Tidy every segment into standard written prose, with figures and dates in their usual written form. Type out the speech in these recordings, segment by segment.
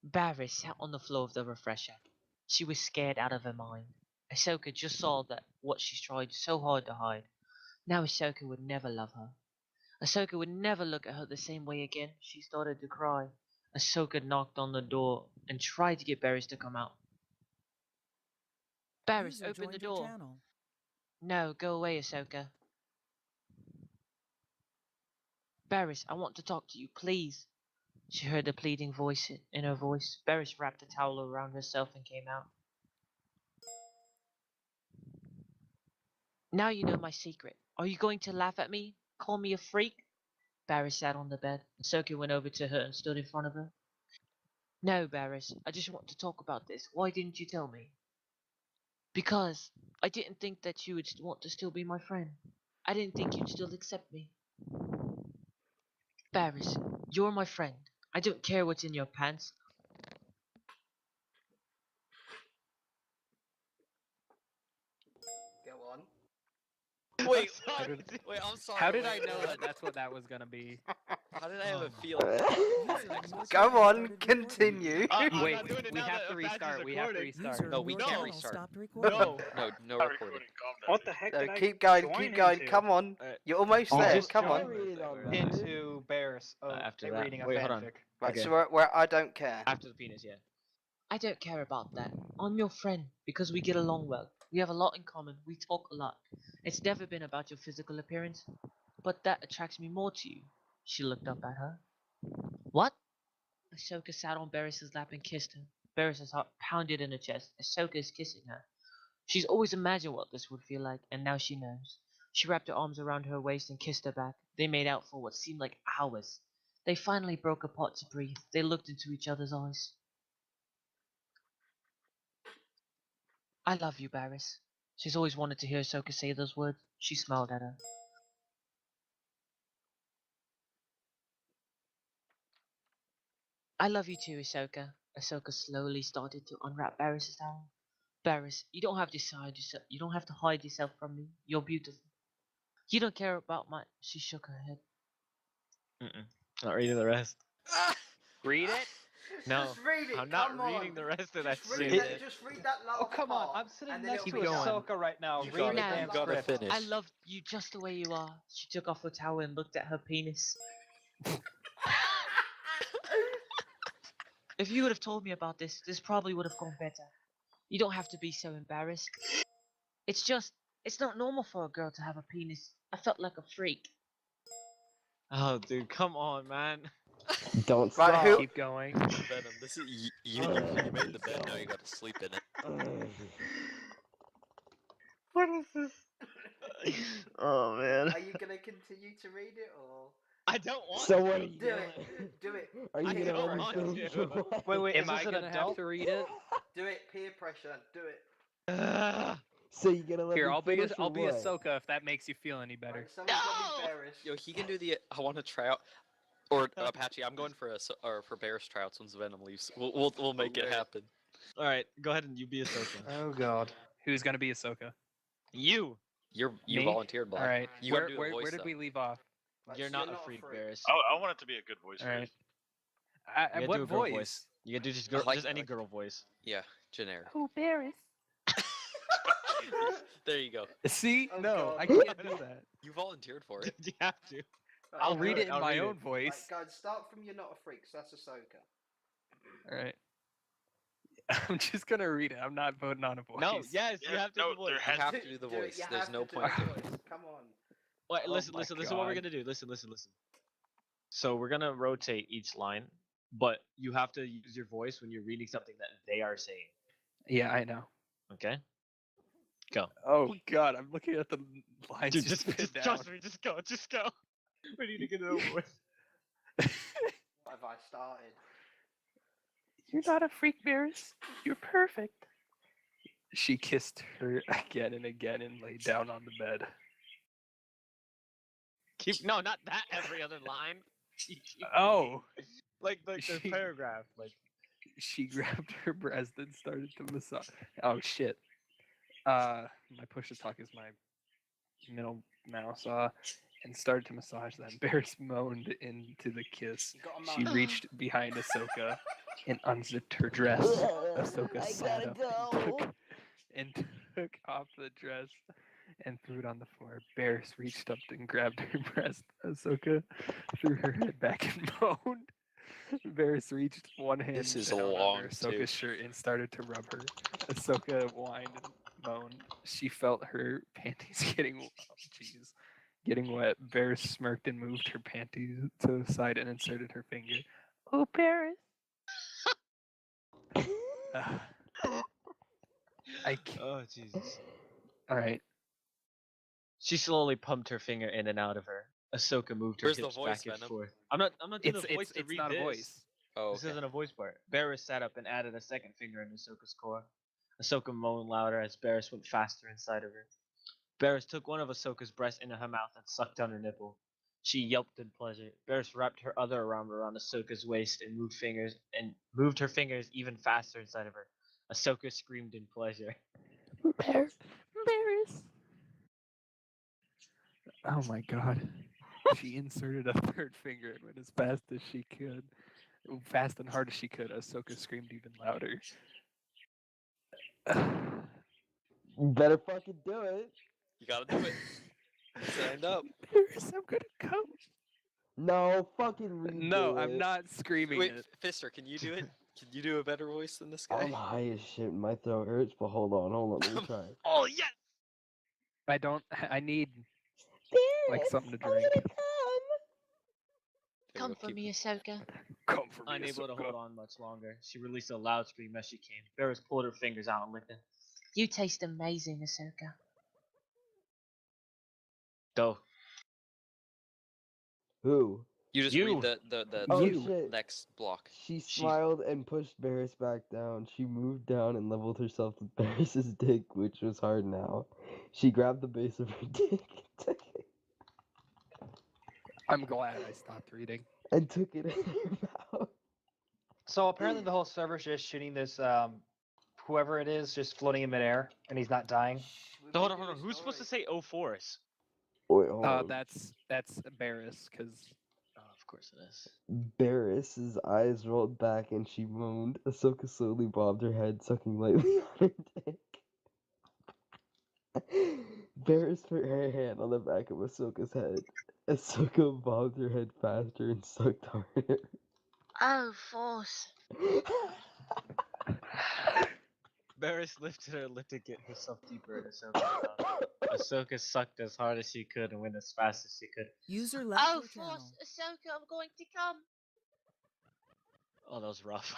Barris sat on the floor of the refresher. She was scared out of her mind. Ahsoka just saw that what she tried so hard to hide. Now Ahsoka would never love her. Ahsoka would never look at her the same way again. She started to cry. Ahsoka knocked on the door and tried to get Barris to come out. Barris, open the door. No, go away, Ahsoka. Barris, I want to talk to you, please. She heard a pleading voice in her voice. Barris wrapped a towel around herself and came out. Now you know my secret. Are you going to laugh at me? Call me a freak? Barris sat on the bed. Ahsoka went over to her and stood in front of her. No, Barris, I just want to talk about this. Why didn't you tell me? Because I didn't think that you would want to still be my friend. I didn't think you'd still accept me. Barris, you're my friend. I don't care what's in your pants. Go on. Wait, Wait, I'm sorry. How did I know that that's what that was gonna be? How did I have a feeling? Go on, continue. Wait, we have to restart. We have to restart. No, we can't restart. No. No recording. What the heck No, did I keep going, join keep going. into? Come on. Alright. You're almost Oh, there. just Come join on. into Bears After that. reading a Wait, hold on. fanfic. Right, Okay. so where I don't care. After the penis, yeah. I don't care about that. I'm your friend because we get along well. We have a lot in common. We talk a lot. It's never been about your physical appearance, but that attracts me more to you. She looked up at her. What? Ahsoka sat on Barris's lap and kissed her. Barris's heart pounded in her chest. Ahsoka is kissing her. She's always imagined what this would feel like, and now she knows. She wrapped her arms around her waist and kissed her back. They made out for what seemed like hours. They finally broke apart to breathe. They looked into each other's eyes. I love you, Barris. She's always wanted to hear Ahsoka say those words. She smiled at her. I love you too, Ahsoka. Ahsoka slowly started to unwrap Barris's towel. Barris, you don't have to hide yourself from me. You're beautiful. You don't care about my. She shook her head. Not reading the rest. Read it. No, Just read it. I'm not come reading on. the rest of that Just read shit. that. Just read that last Oh, come on. part, I'm sitting and then next to it'll be done. Ahsoka right now. You Read the gotta- damn you gotta script. finish. I love you just the way you are. She took off her towel and looked at her penis. If you would have told me about this, this probably would have gone better. You don't have to be so embarrassed. It's not normal for a girl to have a penis. I felt like a freak. Oh, dude, come on, man. Don't Right, stop. who- Keep going. Venom, this is you made the bed. Now you gotta sleep in it. What is this? Oh man. Are you gonna continue to read it or? I don't want So to. what are you Do doing? it. Do it. Are you I gonna don't let me want finish to. your life? Wait, Am is I this an gonna have adult? to read it? Do it. Peer pressure. Do it. So you gonna let Here, me I'll be finish or I'll be what? Ahsoka if that makes you feel any better. Right, someone's got to be No! bearish. Yo, he can do the. I want to try out. Or Apache, I'm going for for Bears tryouts once Venom leaves. We'll make it Okay. happen. All right, go ahead and you be Ahsoka. Oh god. Who's gonna be Ahsoka? You. You Me? volunteered, Black. All right. You gotta do a where voice, did though. we leave off? Right, You're so not a freak, Barris. I want it to be a good voice. All right. You gotta What do a girl voice? You gotta do just I like just that, any like girl voice. Yeah, generic. Who Barris? There you go. See? Oh, no, God. I can't do that. You volunteered for it. You have to. Right, I'll I'll read do it it, in I'll my read own it. voice. Right, guys, start from You're Not a Freak, so that's Ahsoka. All right. I'm just gonna read it. I'm not voting on a voice. No, yes, you have to do the voice. You have to do the voice. You There's have no to do point the to it. voice. Come on. Wait, Oh listen, my listen what we're God. gonna do. Listen. So we're gonna rotate each line, but you have to use your voice when you're reading something that they are saying. Yeah, I know. Okay? Go. Oh God, I'm looking at the lines. Dude, you just spit down. trust me, just go. We need to get it over with. What have I started? You're not a freak, Barris. You're perfect. She kissed her again and again and lay down on the bed. No, not that every other line. Oh, like the She- paragraph. Like she grabbed her breast and started to massage. Oh shit. My push to talk is my middle mouse. And started to massage them. Barris moaned into the kiss. You got a She man. reached behind Ahsoka and unzipped her dress. Ahsoka I sat gotta up go. and took off the dress and threw it on the floor. Barris reached up and grabbed her breast. Ahsoka threw her head back and moaned. Varys reached one hand This is down long, under too. Ahsoka's shirt and started to rub her. Ahsoka whined and moaned. She felt her panties getting wet. Varys smirked and moved her panties to the side and inserted her finger. Oh, Varys. oh Jesus. All right. She slowly pumped her finger in and out of her. Ahsoka moved her Where's the hips voice, back and Venom? forth. I'm not doing a voice to It's read not this. a voice. Oh, This okay. isn't a voice part. Barris sat up and added a second finger in Ahsoka's core. Ahsoka moaned louder as Barris went faster inside of her. Barris took one of Ahsoka's breasts into her mouth and sucked on her nipple. She yelped in pleasure. Barris wrapped her other arm around Ahsoka's waist and moved her fingers even faster inside of her. Ahsoka screamed in pleasure. Barris. Oh my god. She inserted a third finger and went as fast as she could. Fast and hard as she could. Ahsoka screamed even louder. You better fucking do it. You gotta do it. Signed up. Barris, I'm gonna come. No, fucking redo No, it. I'm not screaming Wait, it. Fister, can you do it? Can you do a better voice than this guy? I'm high as shit. My throat hurts, but hold on. Let me try. Oh yes! I need like Barris, something to I'm drink. gonna come. There Come we go, for keep me, it. Ahsoka. Come for me, Unable to Ahsoka. hold on much longer, she released a loud scream as she came. Barris pulled her fingers out and licked them. You taste amazing, Ahsoka. Go. Who? You just You. read the Oh You. shit. next block. She smiled and pushed Barris back down. She moved down and leveled herself with Barris's dick, which was hard now. She grabbed the base of her dick I'm glad I stopped reading. and took it in her mouth. So apparently the whole server's just shooting this whoever it is just floating in midair and he's not dying. So hold on. Who's supposed to say "Oh Force"? Wait, hold on. That's Barris, because Oh, of course it is. Barris's eyes rolled back and she moaned. Ahsoka slowly bobbed her head, sucking lightly on her dick. Barris put her hand on the back of Ahsoka's head. Ahsoka bobbed her head faster and sucked harder. Oh, Force. Barris lifted her lip to get herself deeper in Ahsoka's mouth. Ahsoka sucked as hard as she could and went as fast as she could. User left Oh, your Force, channel. Ahsoka, I'm going to come. Oh, that was rough.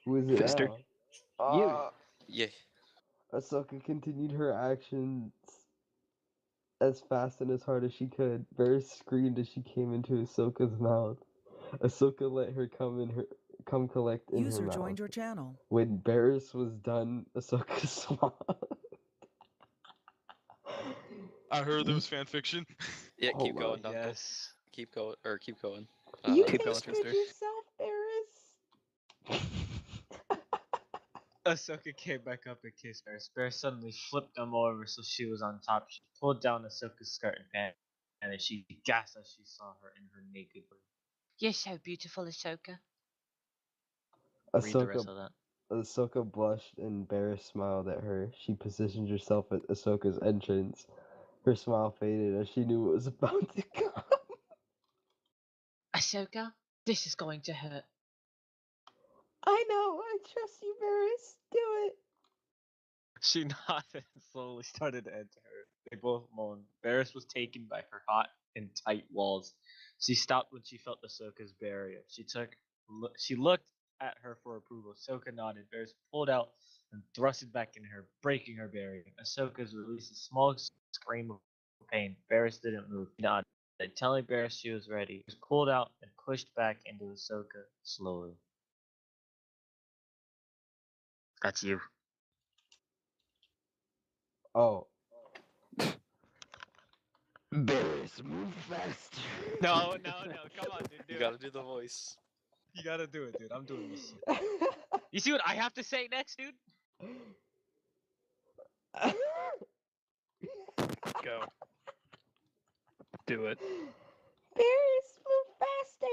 Who is it Fister. now? You. Ah. Yeah. Ahsoka continued her actions as fast and as hard as she could. Barris screamed as she came into Ahsoka's mouth. Ahsoka let her come collect in User her mouth. joined your channel. When Barris was done, Ahsoka smiled. I heard there was fan fiction. Yeah, keep Hold on. going, Dunkel. Yes. Keep going, or keep going. You Keep can going, screw Fister. yourself, Barris. Ahsoka came back up and kissed Barris. Barris suddenly flipped them over so she was on top. She pulled down Ahsoka's skirt and pants, and then she gasped as she saw her in her naked body. You're so beautiful, Ahsoka. Read the rest Ahsoka, of that. Ahsoka blushed and Barris smiled at her. She positioned herself at Ahsoka's entrance. Her smile faded as she knew what was about to come. Ahsoka, this is going to hurt. I know, I trust you, Barris. Do it. She nodded and slowly started to enter her. They both moaned. Barris was taken by her hot and tight walls. She stopped when she felt Ahsoka's barrier. She looked at her for approval. Ahsoka nodded. Barris pulled out and thrusted back in her, breaking her barrier. Ahsoka's released a small scream of pain. Barris didn't move. He nodded, telling Barris she was ready. He was pulled out and pushed back into Ahsoka slowly. That's you. Oh. Bears, move faster. No, come on, dude, do You it. gotta do the voice. You gotta do it, dude. I'm doing this shit. You see what I have to say next, dude? Go. Do it. Bears, move faster.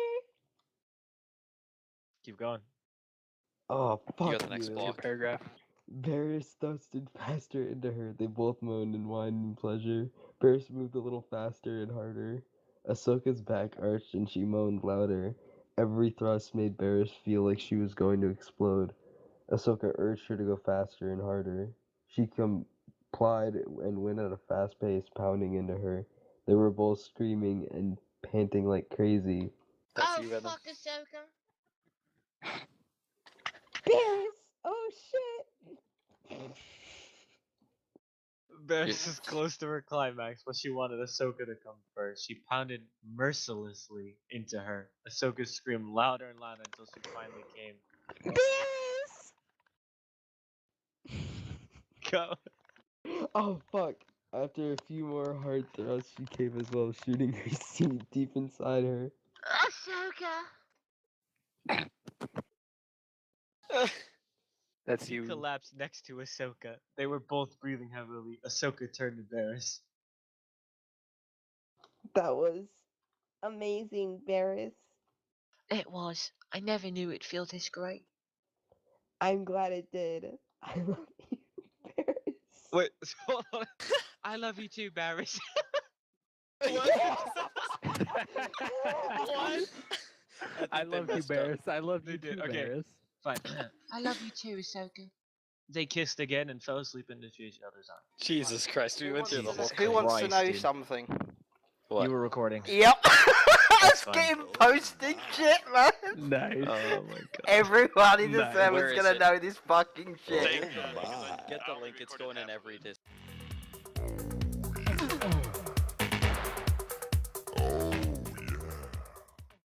Keep going. Oh, fuck got the next you. Your block. paragraph. Barris thrusted faster into her. They both moaned and whined in pleasure. Barris moved a little faster and harder. Ahsoka's back arched and she moaned louder. Every thrust made Barris feel like she was going to explode. Ahsoka urged her to go faster and harder. She complied and went at a fast pace, pounding into her. They were both screaming and panting like crazy. That's you, Venom. Ahsoka. Barris! Oh shit! Barris is close to her climax, but she wanted Ahsoka to come first. She pounded mercilessly into her. Ahsoka screamed louder and louder until she finally came. Barris! Go. Oh fuck. After a few more hard thrusts, she came as well, shooting her seat deep inside her. Ahsoka. That's He you. collapsed next to Ahsoka. They were both breathing heavily. Ahsoka turned to Barris. That was amazing, Barris. It was. I never knew it'd feel this great. I'm glad it did. I love you, Barris. Wait, hold on. I love you too, Barris. What? I love you, Barris. I love They you did, too, okay. Barris. Fine. I love you too, Ahsoka. They kissed again and fell asleep into each other's arms. Jesus Christ, we went through the whole Who wants to Christ, know dude. something? What? You were recording. Yep. It's fine. getting posted shit, man. Nice. Oh my god. Everyone in the Nice. server's Where is gonna it? know this fucking shit. Get the link, it's going in every